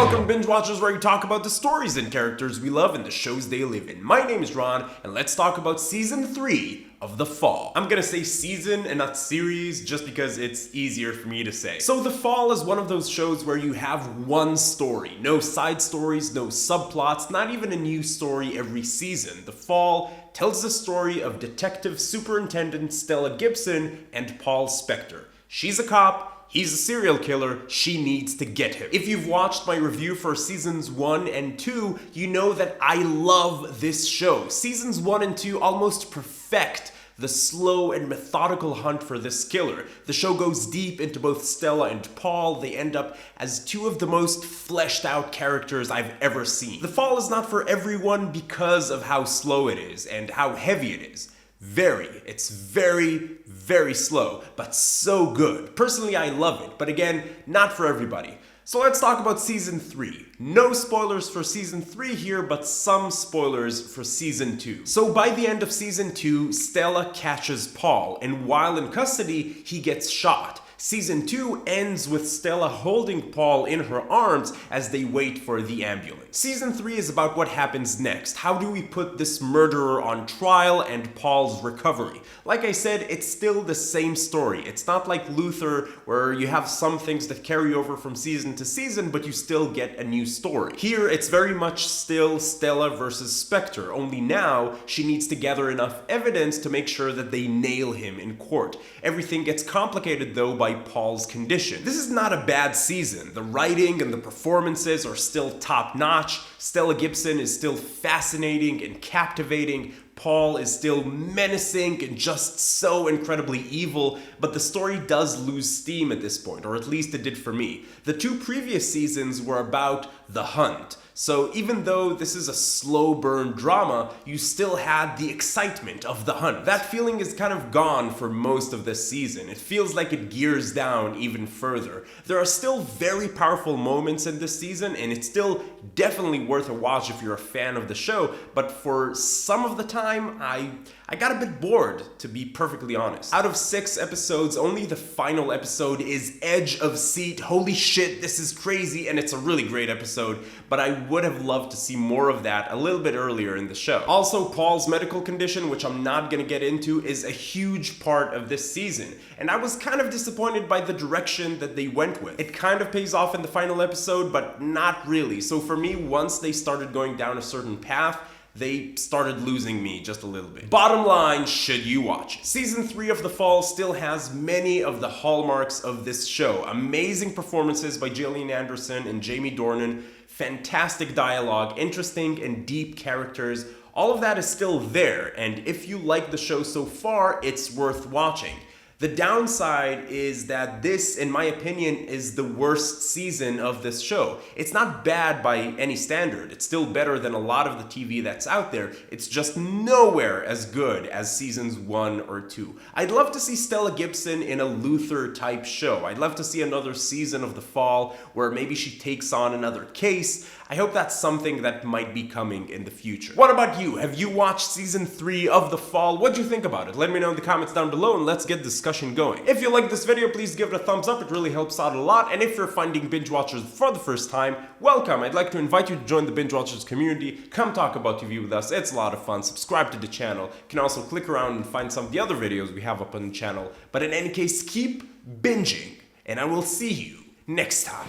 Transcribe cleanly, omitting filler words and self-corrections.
Welcome Binge Watchers, where we talk about the stories and characters we love and the shows they live in. My name is Ron, and let's talk about Season 3 of The Fall. I'm gonna say season and not series just because it's easier for me to say. So The Fall is one of those shows where you have one story. No side stories, no subplots, not even a new story every season. The Fall tells the story of Detective Superintendent Stella Gibson and Paul Spector. She's a cop. He's a serial killer, she needs to get him. If you've watched my review for seasons 1 and 2, you know that I love this show. Seasons 1 and 2 almost perfect the slow and methodical hunt for this killer. The show goes deep into both Stella and Paul. They end up as two of the most fleshed out characters I've ever seen. The Fall is not for everyone because of how slow it is and how heavy it is. It's very slow, but so good. Personally, I love it, but again, not for everybody. So let's talk about Season 3. No spoilers for Season 3 here, but some spoilers for Season 2. So by the end of Season 2, Stella catches Paul, and while in custody, he gets shot. Season 2 ends with Stella holding Paul in her arms as they wait for the ambulance. Season 3 is about what happens next. How do we put this murderer on trial and Paul's recovery? Like I said, it's still the same story. It's not like Luther, where you have some things that carry over from season to season, but you still get a new story. Here, it's very much still Stella versus Spector, only now she needs to gather enough evidence to make sure that they nail him in court. Everything gets complicated though by Paul's condition. This is not a bad season. The writing and the performances are still top-notch. Stella Gibson is still fascinating and captivating. Paul is still menacing and just so incredibly evil, but the story does lose steam at this point, or at least it did for me. The two previous seasons were about the hunt. So even though this is a slow burn drama, you still had the excitement of the hunt. That feeling is kind of gone for most of this season. It feels like it gears down even further. There are still very powerful moments in this season, and it's still definitely worth a watch if you're a fan of the show, but for some of the time, I got a bit bored, to be perfectly honest. Out of 6 episodes, only the final episode is edge of seat. Holy shit, this is crazy, and it's a really great episode, but I would have loved to see more of that a little bit earlier in the show. Also, Paul's medical condition, which I'm not gonna get into, is a huge part of this season, and I was kind of disappointed by the direction that they went with. It kind of pays off in the final episode, but not really. So for me, once they started going down a certain path, they started losing me just a little bit. Bottom line, should you watch it? Season 3 of The Fall still has many of the hallmarks of this show. Amazing performances by Gillian Anderson and Jamie Dornan, fantastic dialogue, interesting and deep characters. All of that is still there, and if you like the show so far, it's worth watching. The downside is that this, in my opinion, is the worst season of this show. It's not bad by any standard. It's still better than a lot of the TV that's out there. It's just nowhere as good as seasons 1 or 2. I'd love to see Stella Gibson in a Luther type show. I'd love to see another season of The Fall where maybe she takes on another case. I hope that's something that might be coming in the future. What about you? Have you watched season 3 of The Fall? What'd you think about it? Let me know in the comments down below and let's get discussion going. If you like this video, please give it a thumbs up. It really helps out a lot. And if you're finding Binge Watchers for the first time, welcome. I'd like to invite you to join the Binge Watchers community. Come talk about TV with us. It's a lot of fun. Subscribe to the channel. You can also click around and find some of the other videos we have up on the channel. But in any case, keep binging, and I will see you next time.